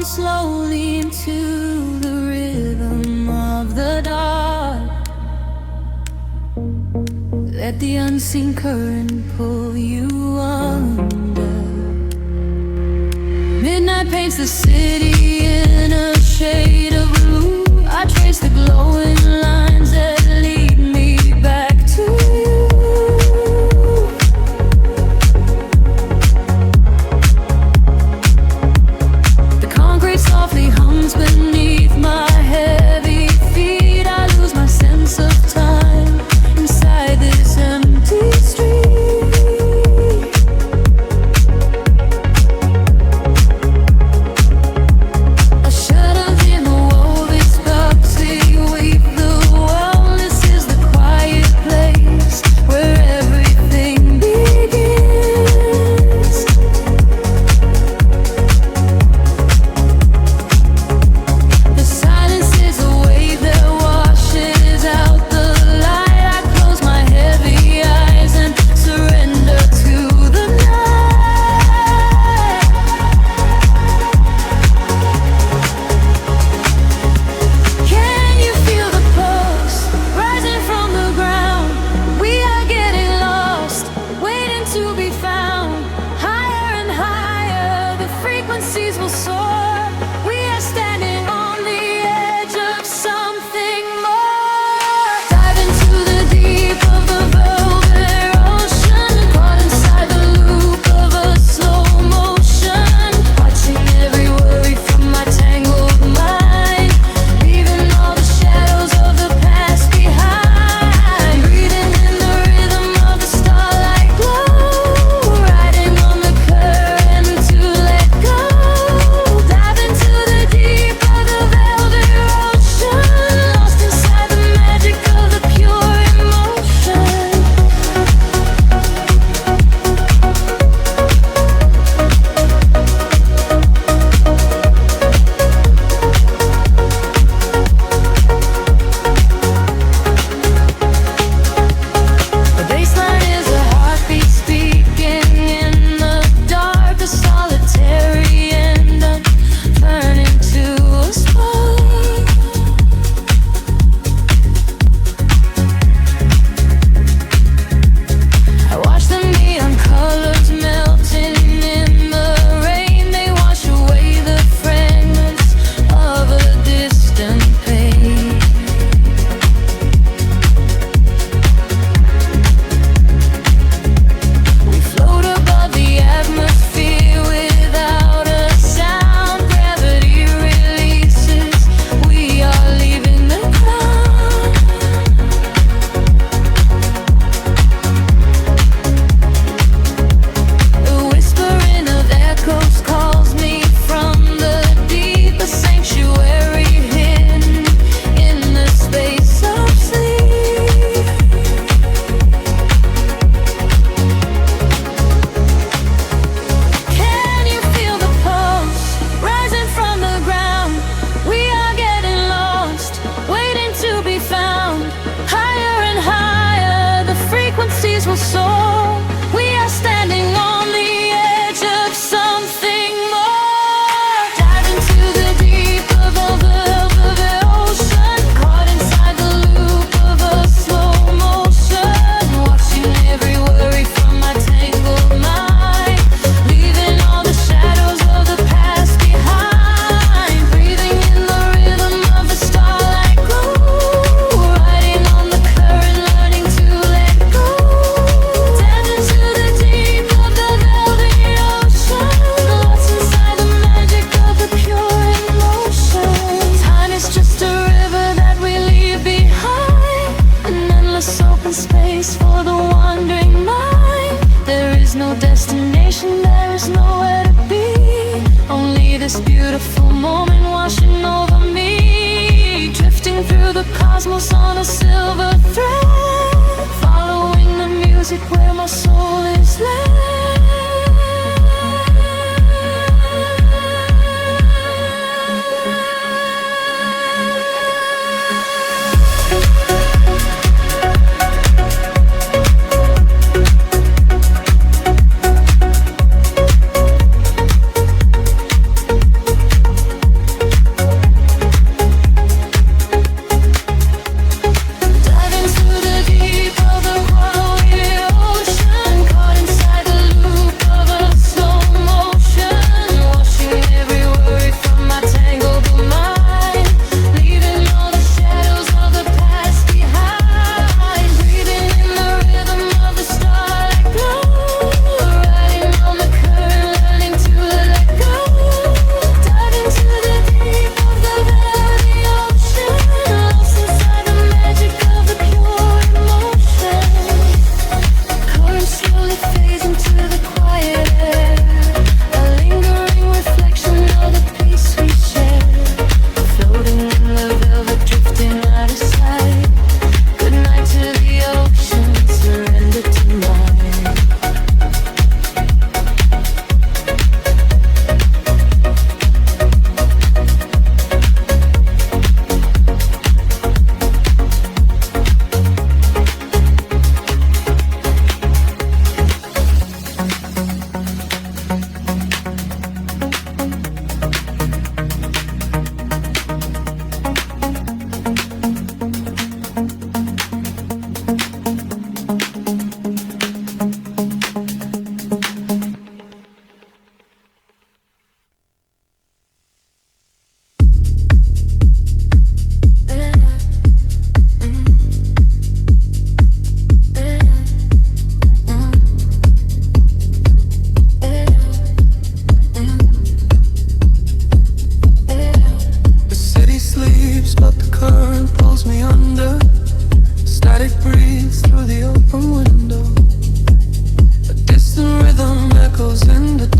slowly into the rhythm of the dark. Let the unseen current pull you under. Midnight paints the city in a shade of blue. I trace the glowing lines that lead me back to you. The concrete softly hums beneath my heavy feet. I lose my sense of time inside this empty street.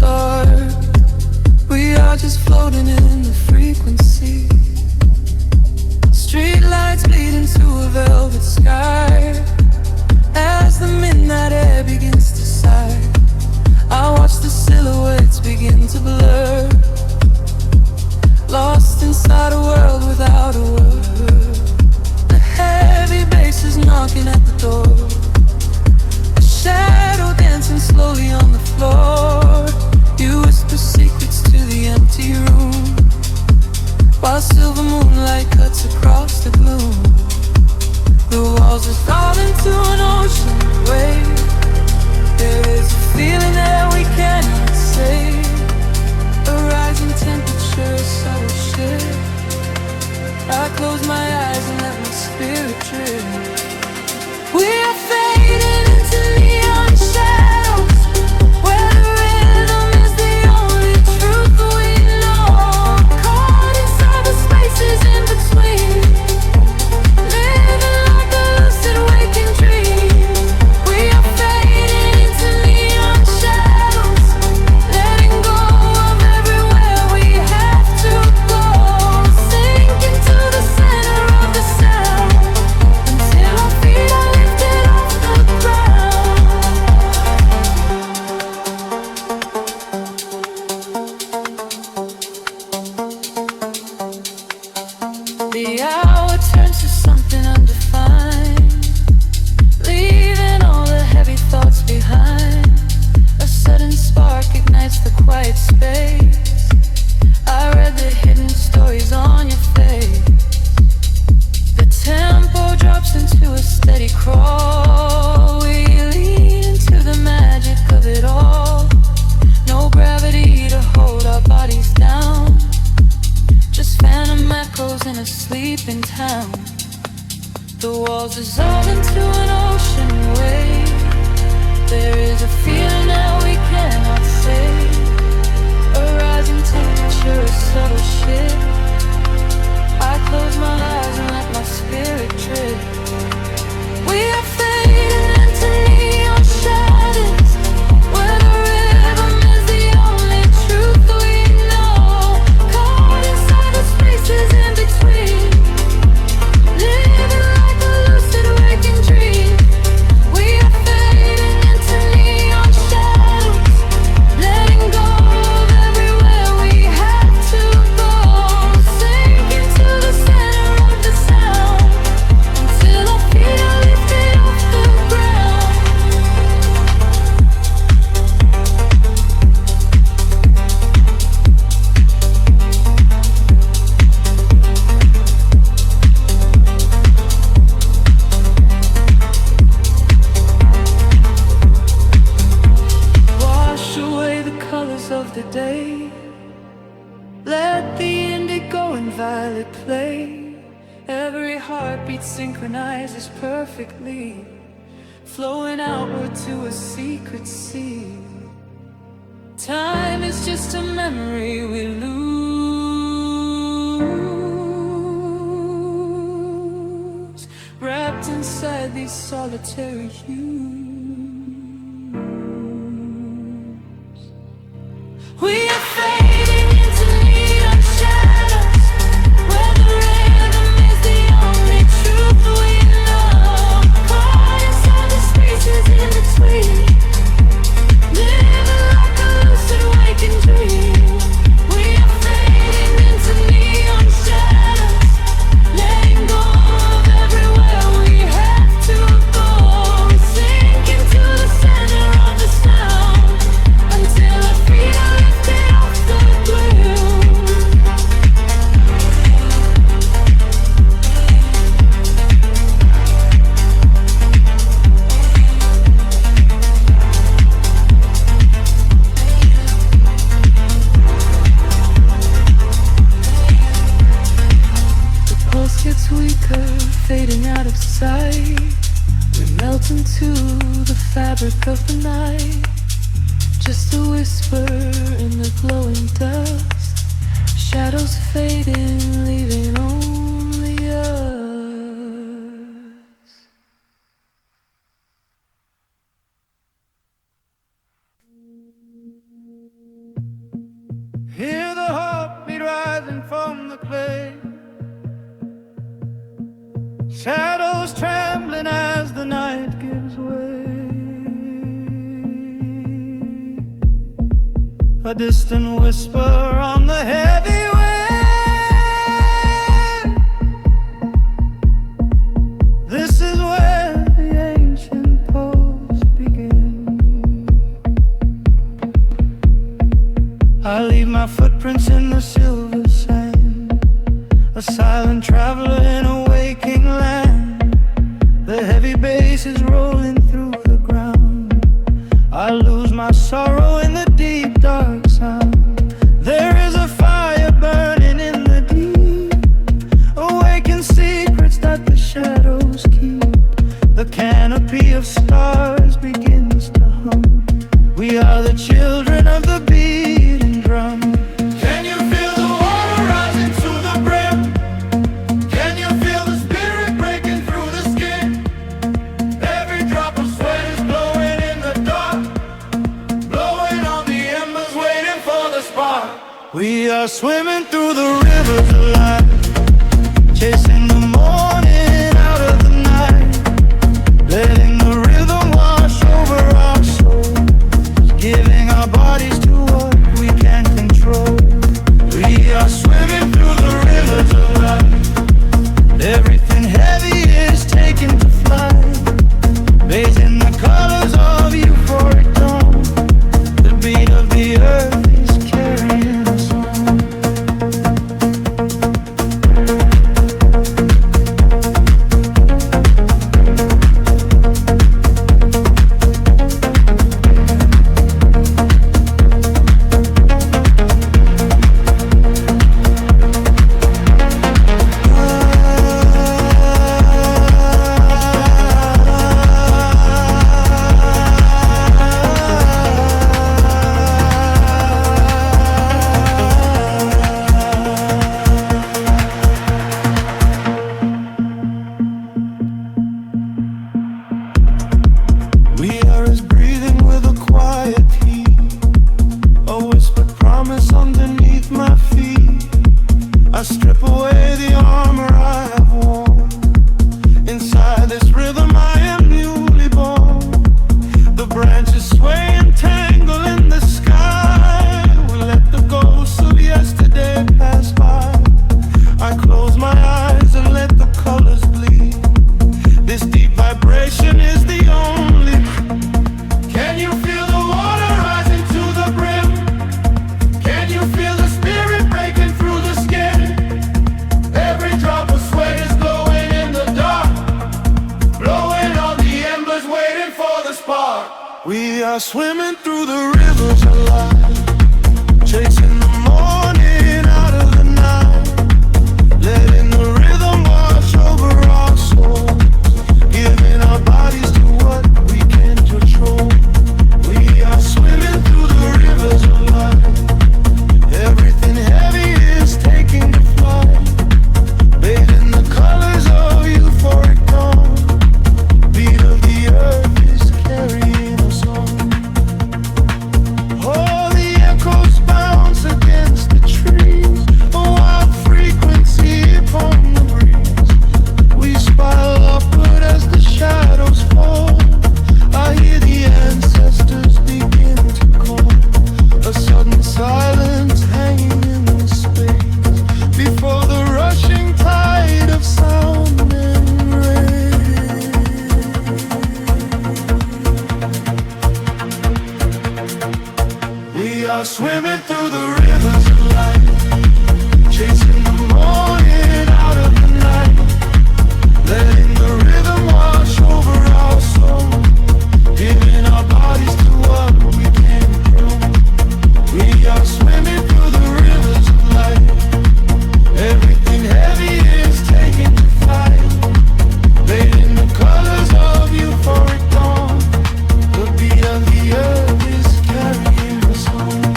start. We are just floating in the frequency. Street lights bleed into a velvet sky. As the midnight air begins to sigh, I watch the silhouettes begin to blur. Lost inside a world without a word. The heavy bass is knocking at the door. A shadow dancing slowly on the floor. You whisper secrets to the empty room, while silver moonlight cuts across the gloom. The walls are falling to an ocean wave. There is a feeling that we cannot say. A rising temperature, a subtle shift. I close my eyes and let my spirit drift. We are fading into neon shadows, where the rhythm is the only truth we know. Caught inside the spaces in between, living like a lucid waking dream. We are fading into neon shadows, letting go of everywhere we have to go. Sink into the center of the sound, until our feet are lifted off the ground. The hour turns to something undefined, leaving all the heavy thoughts behind. A sudden spark ignites the quiet space. I read the hidden stories on your face. The tempo drops into a steady crawl. We lean into the magic of it all. No gravity to hold our bodies down, just phantom echoes in a sleeping town. The walls dissolve into an ocean wave. There is a feeling that we cannot say. A rising temperature, a subtle shift. I close my eyes and let my spirit drift. We are fading into neon shadows, where the rhythm is the only truth we know. Caught inside the spaces in between, living like a lucid waking dream. We are fading into neon shadows, letting go of everywhere we have to go. Sink into the center of the sound, until our feet are lifted off the ground. Wash away the colors of the day. Let the indigo and violet play. Every heartbeat synchronizes perfectly, flowing outward to a secret sea. Time is just a memory we lose, wrapped inside these solitary hues. We are fading into neon shadows, where the rhythm is the only truth we know. Caught inside the spaces in between, living like a lucid waking dream. We are fading into neon shadows, letting go of everywhere we have to go. Sink into the center of the sound, until our feet are lifted off the ground. The pulse gets weaker, fading out of sight. We melt into the fabric of the night. Just a whisper in the glowing dust. Shadows fading, leaving only us. bay. Shadows trembling as the night gives way. A distant whisper on the heavy wind. This is where the ancient poets begin. I leave my footprints in the silver sand, a silent traveler in a waking land. The heavy bass is rolling through the ground. I lose my sorrow in the deep dark sound. There is a fire burning in the deep, awaken secrets that the shadows keep. The canopy of stars begins to hum. We are the children of the beating drum. Can you feel the water rising to the brim? Can you feel the spirit breaking through the skin? Every drop of sweat is glowing in the dark, blowing on the embers, waiting for the spark. We are swimming through the rivers of life, chasing the morning out of the night, letting the rhythm wash over our souls, giving our bodies to what we can't control. We are swimming through the rivers of life. Everything heavy is taken to flight, bathed in the colors of euphoric dawn. The beat of the earth is carrying us on. We are as breathing with a quiet heat, a whispered promise underneath my feet. I strip away the armor I have worn. Inside this rhythm I am newly born. The branches sway and tangle in the sky. We let the ghosts of yesterday pass by. I close my eyes and let the colors bleed. This deep vibration is the only. Can you feel the water rising to the brim? Can you feel the spirit breaking through the skin? Every drop of sweat is glowing in the dark, blowing on the embers, waiting for the spark. We are swimming through the rivers of life, chasing the morning out of the night, letting the rhythm wash over our souls, giving our bodies to what we can't control. We are swimming through the rivers of life. Everything heavy is taking to flight, bathed in the colors of euphoric dawn. Beat of the earth is carrying us on. Oh, the echoes bounce against the trees, a wild frequency upon the breeze. We spiral upward as the shadows fall. I hear the ancestors begin to call. A sudden silence hanging in the space before the rushing tide of sound and rain. We are swimming through the rivers of life, chasing the morning out of the night, letting the rhythm wash over our souls, giving our bodies to what we can't control. We are swimming through the rivers of life. Everything heavy is taken to flight, bathed in the colors of euphoric dawn. The beat of the earth is carrying us home.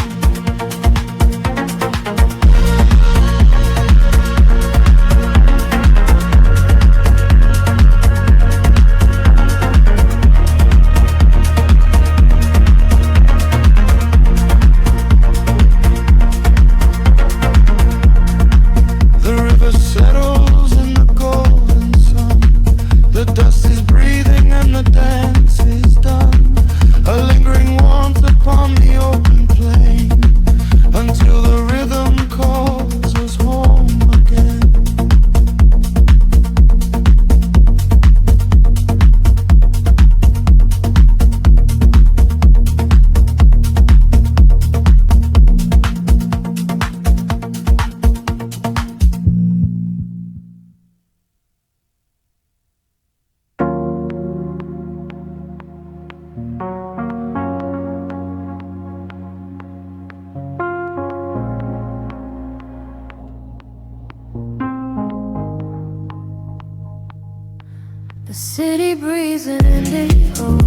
City breeze and indigo,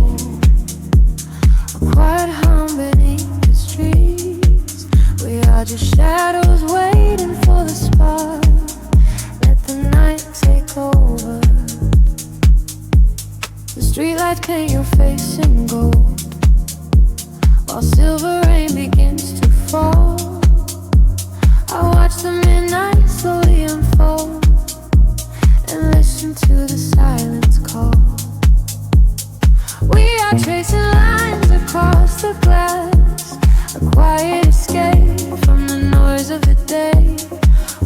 a quiet hum beneath the streets. We are just shadows waiting for the spark. Let the night take over. The streetlights paint your face in gold, while silver rain begins to fall. I watch the midnight slowly unfold and listen to the silence call. We are tracing lines across the glass, a quiet escape from the noise of the day,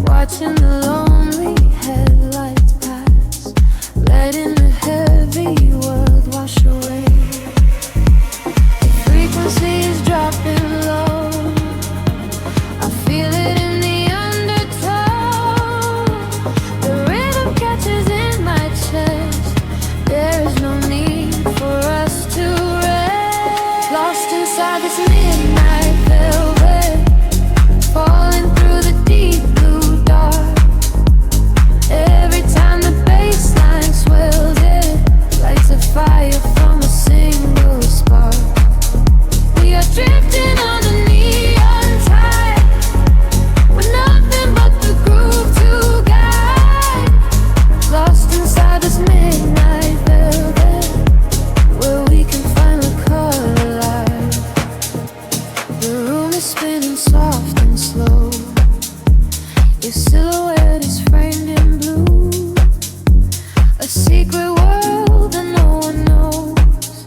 watching the lonely headlights pass, letting the heavy world wash away. The frequency is dropping low, I feel it in the undertow. The rhythm catches in my chest, there is no need for us to rest. Lost inside this midnight velvet, falling through the deep blue dark. Every time the bass line swells, it lights a fire from a single spark. We are drifting on the neon tide, with nothing but the groove to guide. Lost inside this midnight velvet, where we can finally collide. The room is spinning soft and slow, your silhouette is framed in blue, a secret world that no one knows,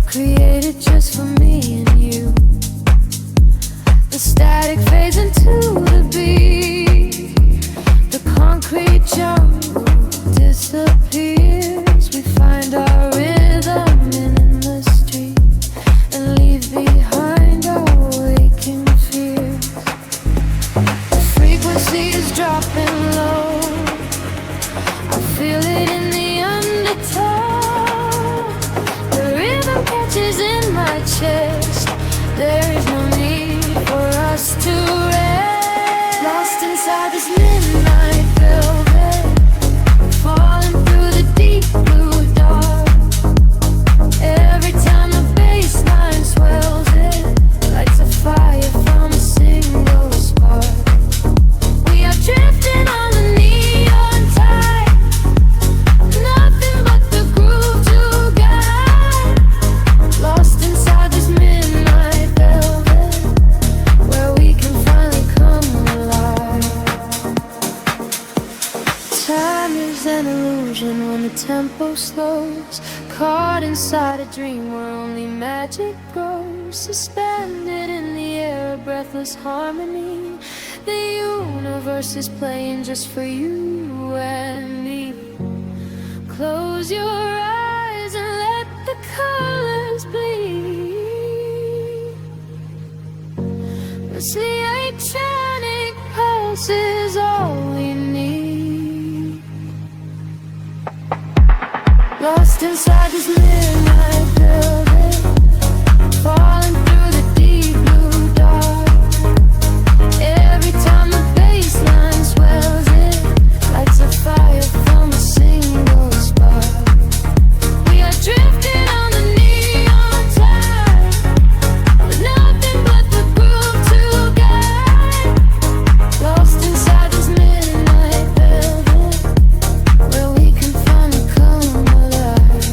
created just for me and you. The static fades into the beat, the concrete jungle disappears. We find our rhythm in the street and leave behind our waking fears. The frequency is dropping low, I feel it in the undertow. The rhythm catches in my chest, there is no need for us to rest. Lost inside this midnight velvet, falling through the deep blue dark. Every time the bass line swells, it lights a fire from a single spark. We are drifting on the neon tide, nothing but the groove to guide. Lost inside this midnight velvet, where we can finally come alive. Time is an illusion when the tempo slows, caught inside a dream where only magic grows. Suspended in the air, a breathless harmony. The universe is playing just for you and me. Close your eyes and let the colors bleed. It's the electronic pulse is all we need. Lost inside this midnight velvet, falling through the deep blue dark. Every time the bass line swells, it lights a fire from a single spark. We are drifting on the neon tide, with nothing but the groove to guide. Lost inside this midnight velvet, where we can finally come alive.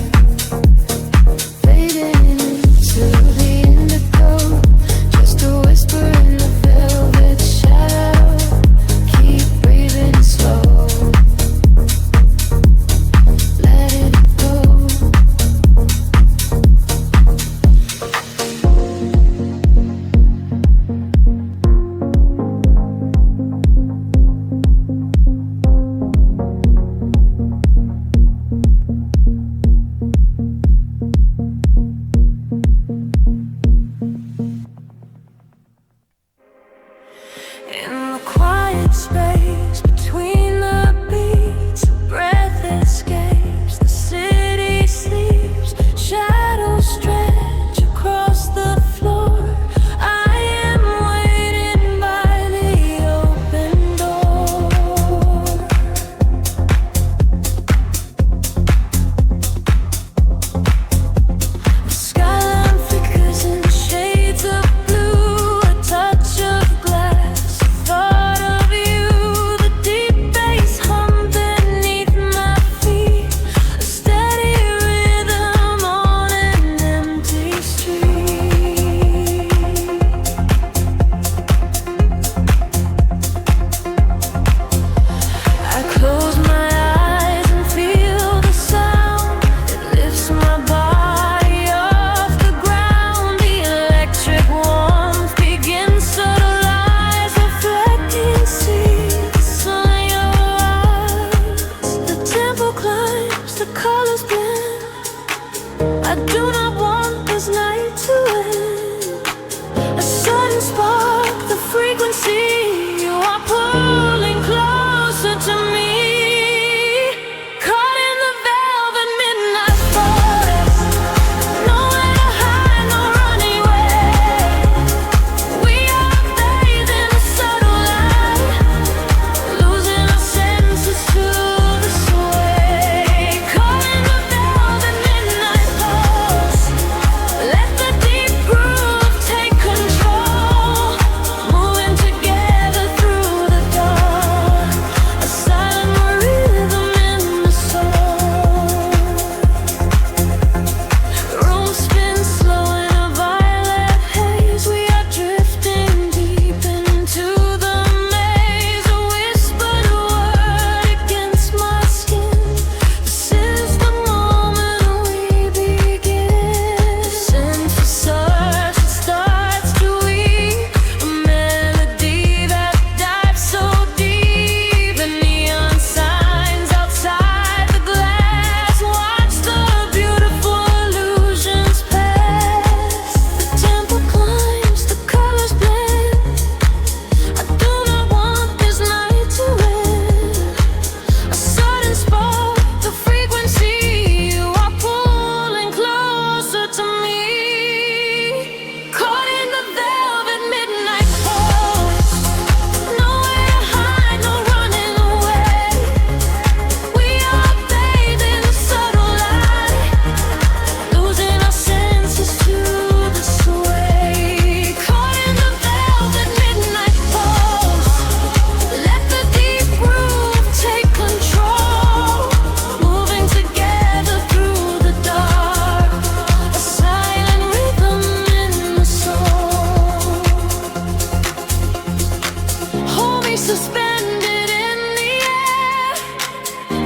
Suspended in the air,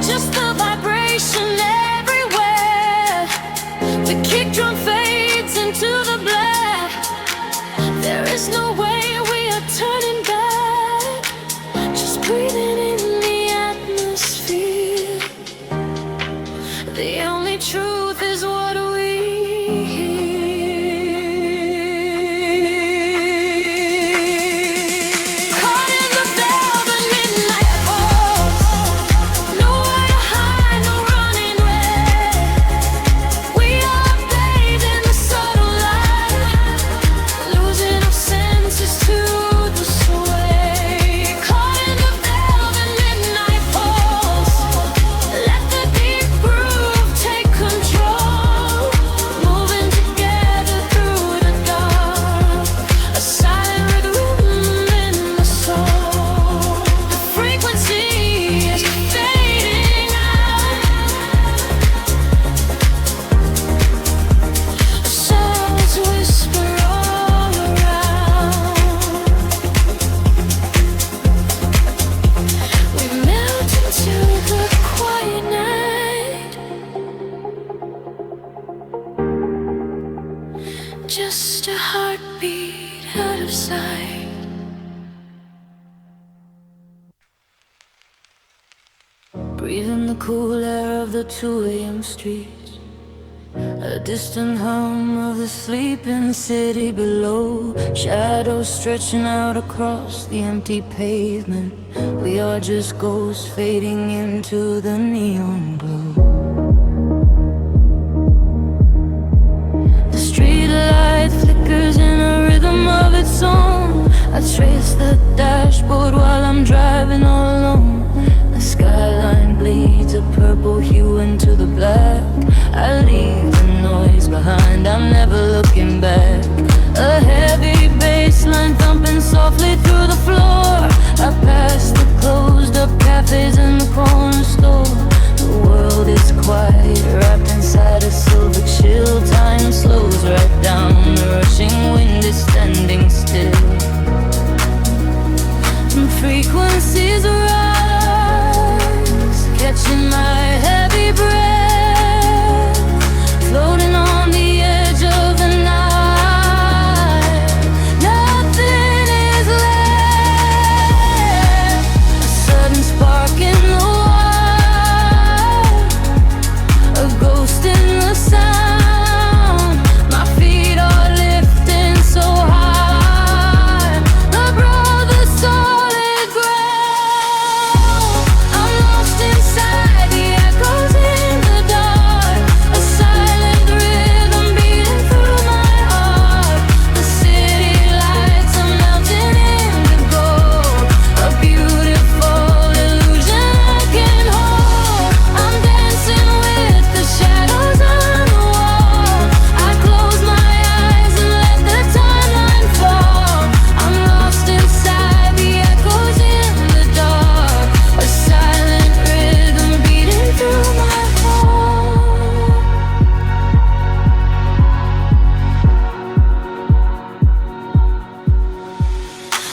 just the vibration everywhere. The kick drum fades into the black. There is no way we are turning back. Just breathing in the atmosphere. The only truth is what we just a heartbeat out of sight. Breathing the cool air of the 2 a.m. streets, a distant hum of the sleeping city below. Shadows stretching out across the empty pavement. We are just ghosts fading into the neon glow. The street light flickers in a rhythm of its own. I trace the dashboard while I'm driving all alone. The skyline bleeds a purple hue into the black. I leave the noise behind, I'm never looking back. A heavy bassline thumping softly through the floor. I pass the closed up cafes and the corner store. The world is quiet, wrapped inside a silver chill. Time slows right down, the rushing wind is standing still. And frequencies rise, catching my heavy breath, floating on the edge of the night. Nothing is left. A sudden spark in the wild, a ghost in the sound. My feet are lifting so high above the solid ground. I'm lost inside the echoes in the dark, a silent rhythm beating through my heart. The city lights are melting into gold, a beautiful illusion I can hold. I'm dancing with the shadows on the wall. I close my eyes and let the timeline fall. I'm lost inside the echoes in the dark, a silent rhythm beating through my heart.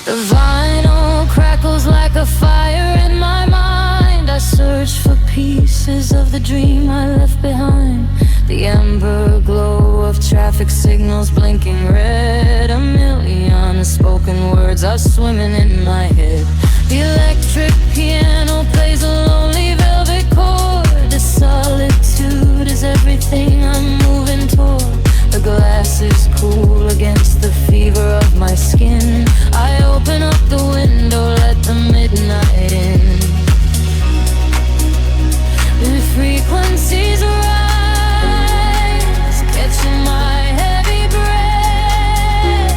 The vinyl crackles like a fire in my mind. I search for pieces of the dream I left behind. The amber glow of traffic signals blinking red. A million unspoken words are swimming in my head. The electric piano plays a lonely velvet chord. The solitude is everything I'm moving toward. The glass is cool against the fever of my skin. I open up the window, let the midnight in. The frequencies rise, catching my heavy breath,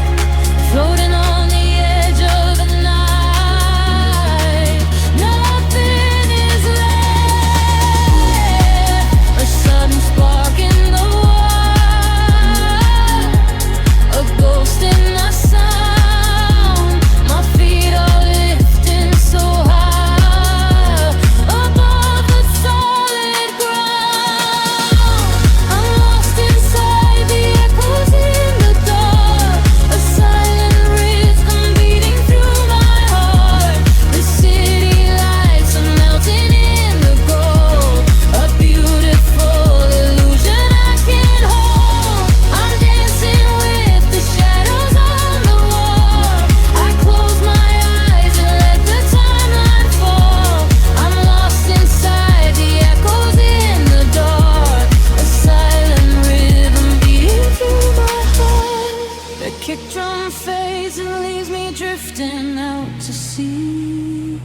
floating on the edge of the night. reaching out to see.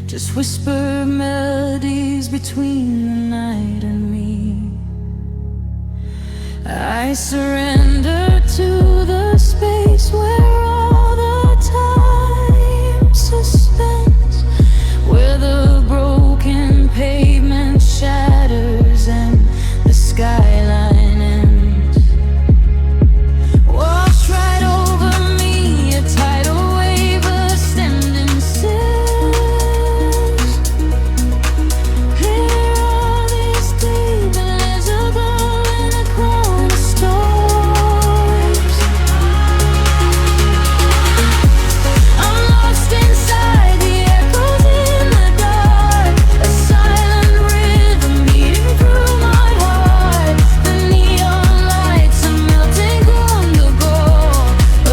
Just whisper melodies between the night and me. I surrender to the space where all the time suspends, where the broken pavement shatters and the skyline ends. Wash right over me, a tidal wave ascending sails. Clear all these deep invisible in a crown of storms. I'm lost inside the echoes in the dark, a silent rhythm beating through my heart. The neon lights are melting undergo,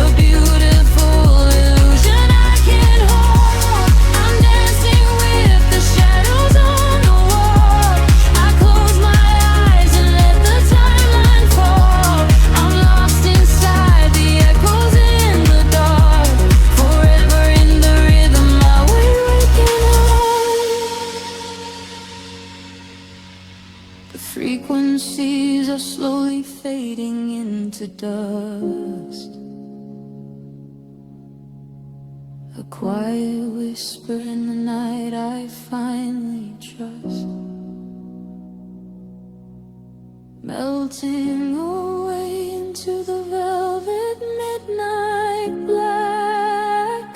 a beautiful illusion I can't hold. I'm dancing with the shadows on the wall. I close my eyes and let the timeline fall. I'm lost inside the echoes in the dark, forever in the rhythm I waking up. The frequencies are slowly fading into dust. A quiet whisper in the night I finally trust, melting away into the velvet midnight black.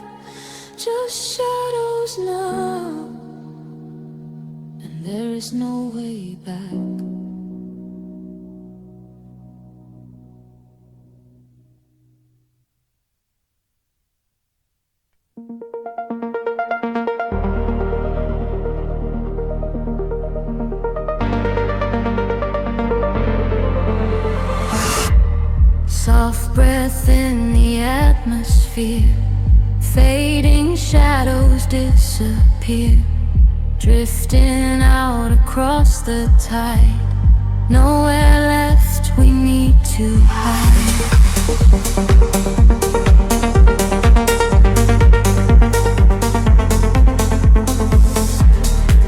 Just shadows now, and there is no way back. Soft breath in the atmosphere, fading shadows disappear, drifting out across the tide. Nowhere left we need to hide.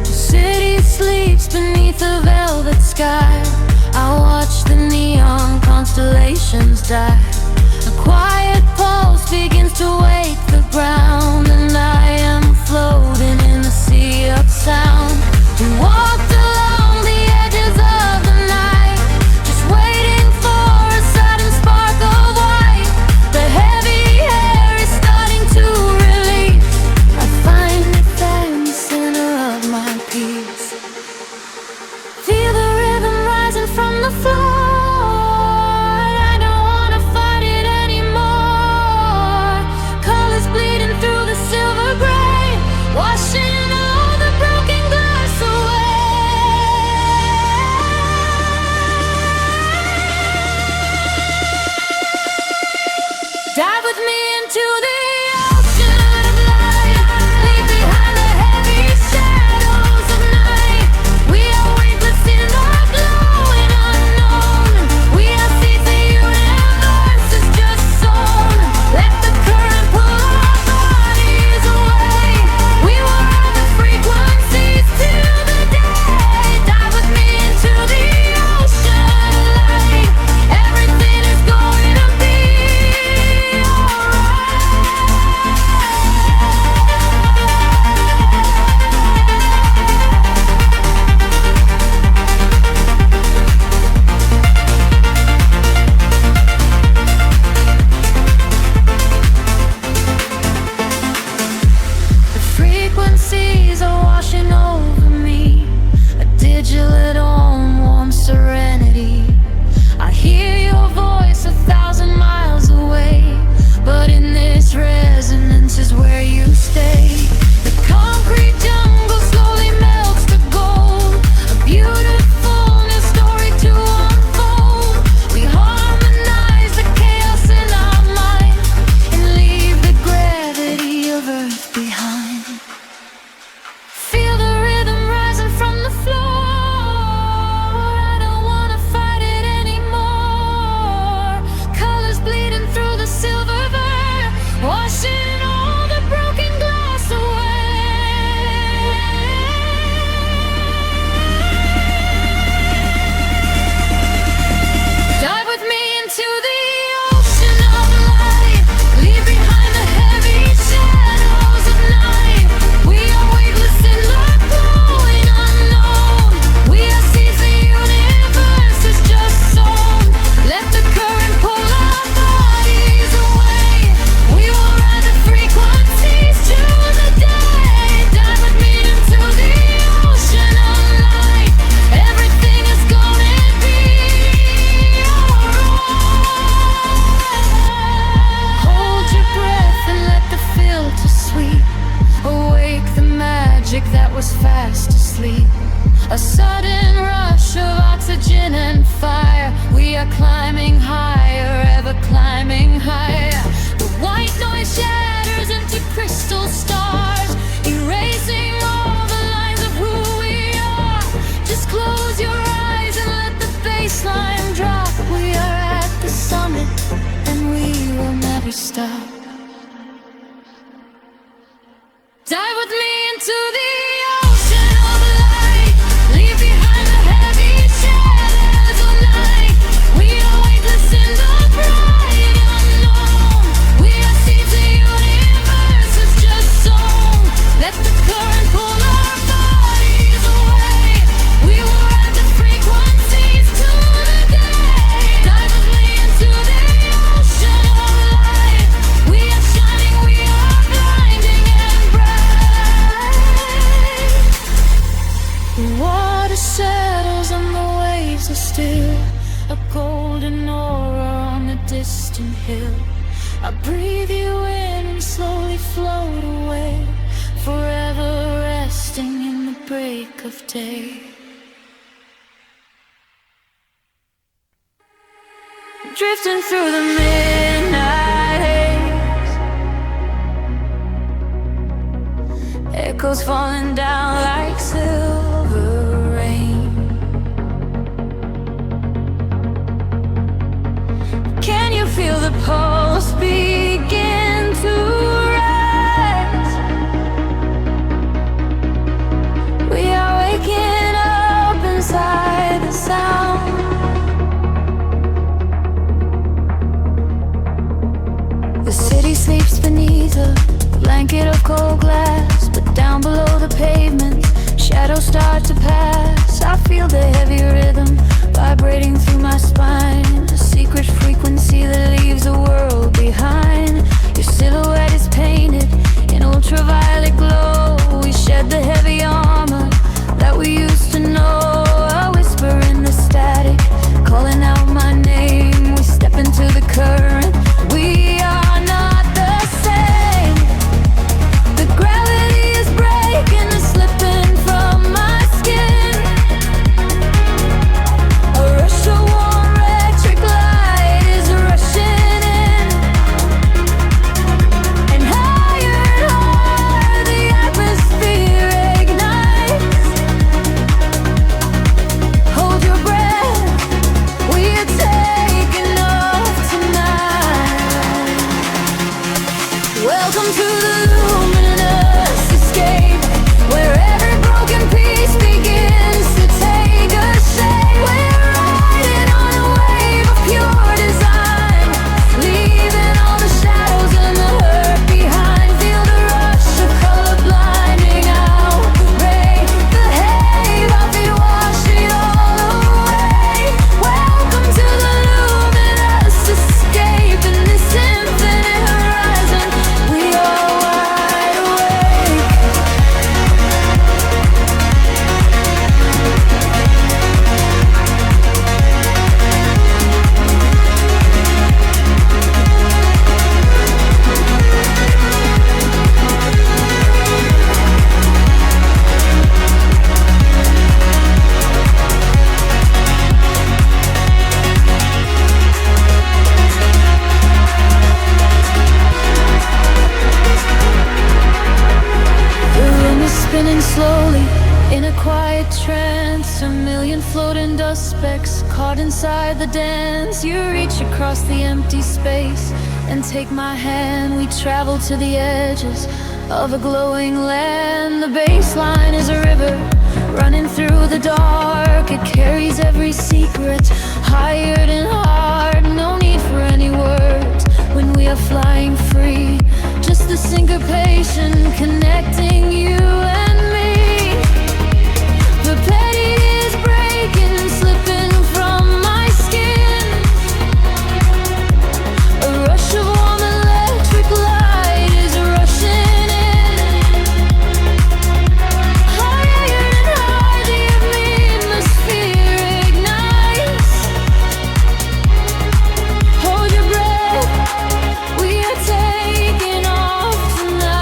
The city sleeps beneath a velvet sky. I watch the neon constellations die. A quiet pulse begins to wake the ground, and I am floating in a sea of sound. We walked along the edges of the night, just waiting for a sudden spark of white. The heavy air is starting to release. I find it there in the center of my peace. Feel the rhythm rising from the floor. I don't wanna fight wine and fire. We are climbing higher, ever climbing higher. The white noise shatters into crystal stars, erasing all the lines of who we are. Just close your eyes and let the bassline drop. We are at the summit and we will never stop. Dive with me into the ocean of light. Leave behind the heavy shadows of night. We are weightless in the bright unknown. We are seeds the universe is just sown. Let the current pull our bodies away. We will ride the frequencies to the day. Dive with me into the ocean of light. We are shining, we are blinding and bright. The water settles and the waves are still, a golden aura on a distant hill. I breathe you in and slowly float away, forever resting in the break of day. Drifting through the midnight haze, echoes falling down like silver rain. Can you feel the pulse begin to rise? We are waking up inside the sound. The city sleeps beneath a blanket of cold glass, but down below the pavement, shadows start to pass. I feel the heavy rhythm vibrating through my spine, a secret frequency that leaves the world behind. Your silhouette is painted in ultraviolet glow. We shed the heavy armor that we used to know. A whisper in the static, calling out my name. We step into the current. We are not the same. The gravity is breaking and slipping from my skin. A rush of warm electric light is rushing in, and higher the atmosphere ignites. Hold your breath, we are taking off tonight. Welcome to the luminous escape, where every broken piece begins to take a shape. We're riding on a wave of pure design, leaving all the shadows and the hurt behind. Feel the rush of color blinding out. Break the haze, I'll be washing all away. Welcome to the luminous escape, in this infinite horizon we are wide awake. The room is spinning slowly in a quiet trance. A million floating dust specks caught inside the dance. You reach across the empty space and take my hand. We travel to the edges of a glowing land. The baseline is a river running through the dark. It carries every secret, hired and hard. No need for any words when we are flying free. Just the syncopation connecting you and me. The petty is breaking, slipping from my skin. A rush of warm electric light is rushing in. Higher and higher, the atmosphere ignites. Hold your breath, we are taking off tonight.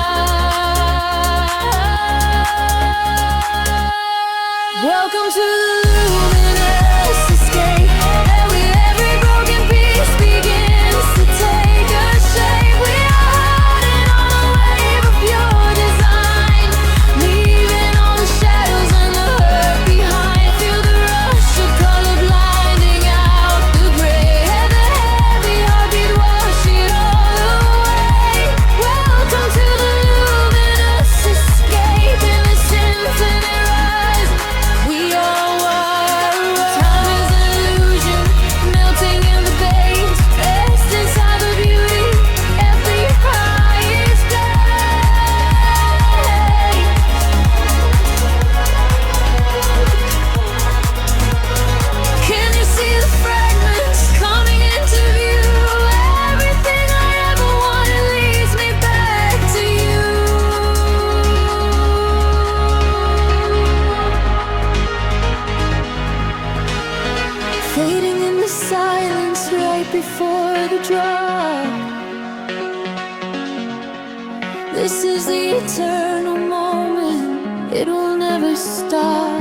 This is the eternal moment, it will never stop.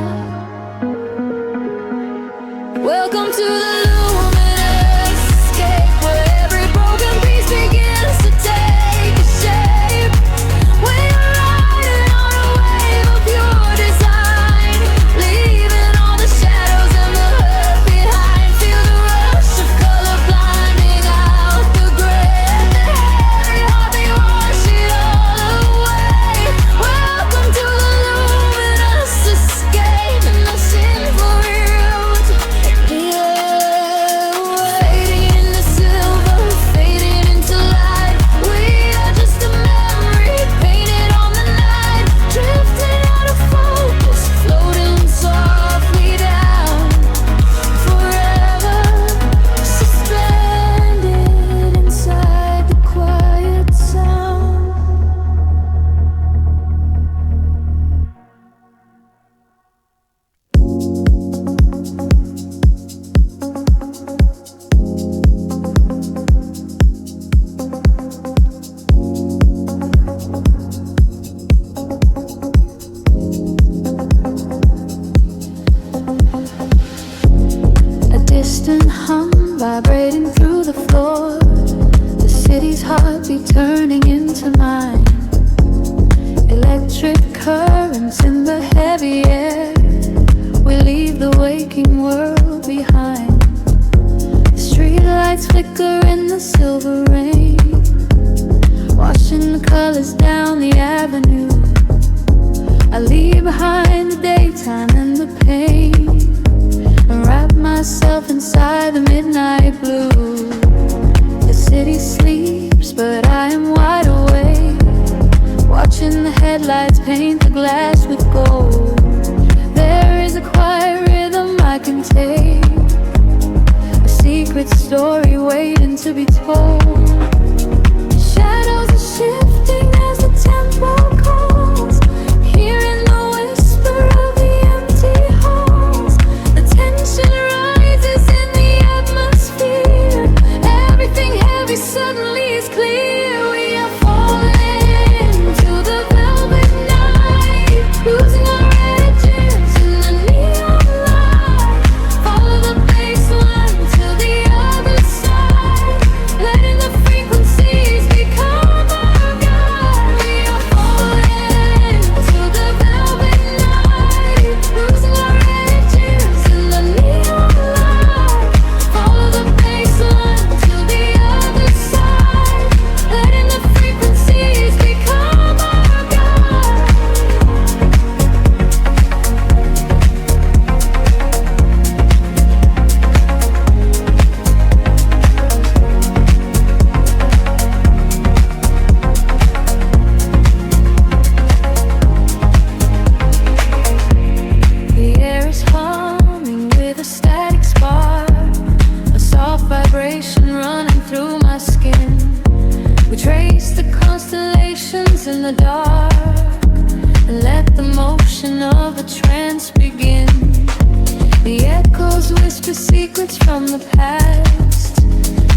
Welcome to the luminous escape, where every broken piece begins to take a shape. We are riding on a wave of pure design, leaving all the shadows and the hurt behind. Feel the rush of color blinding out the gray, and the heavy heart, they wash it all away. Welcome to the luminous escape, and the sinful route. Fading into silver, fading into light. We are just a memory painted on the night, drifting out of focus, floating softly down, forever suspended inside the quiet sound. A distant hum vibrating through the floor, the city's heartbeat turning into mine. Electric currents in the heavy air, we leave the waking world behind. Street lights flicker in the silver rain, washing the colors down the avenue. I leave behind the daytime and the pain, and wrap myself inside the midnight blue. The city sleeps, but I am wide awake, watching the headlights paint the glass with gold. There is a quiet rhythm I can take, a secret story waiting to be told. Shadows are shifting as the tempo calls, hearing the whisper of the empty halls. The tension rises in the atmosphere, everything heavy suddenly is clear. We are falling into the velvet night, losing our edges in the neon light. Follow the baseline to the other side, letting the frequencies become our guide. We are falling into the velvet night, losing our edges in the neon light. Follow the baseline to the other side, letting the frequencies become our guide. The air is humming with a static spark, a soft vibration running through my skin. We trace the constellations in the dark, and let the motion of a trance begin. The echoes whisper secrets from the past,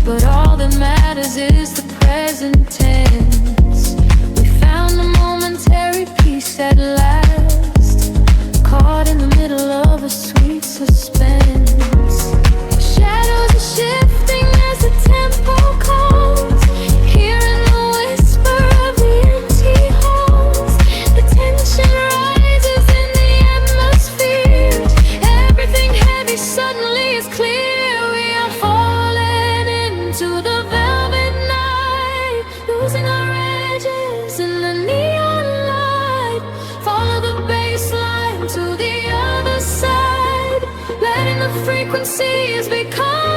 but all that matters is the present tense. We found a momentary peace at last, caught in the middle of a sweet suspense. Shadows are shifting as the tempo calls, hearing the whisper of the empty halls. The tension rises in the atmosphere, everything heavy suddenly is clear. We are falling into the velvet night, losing our edges in the neon light. Follow the baseline to the other side, letting the frequencies become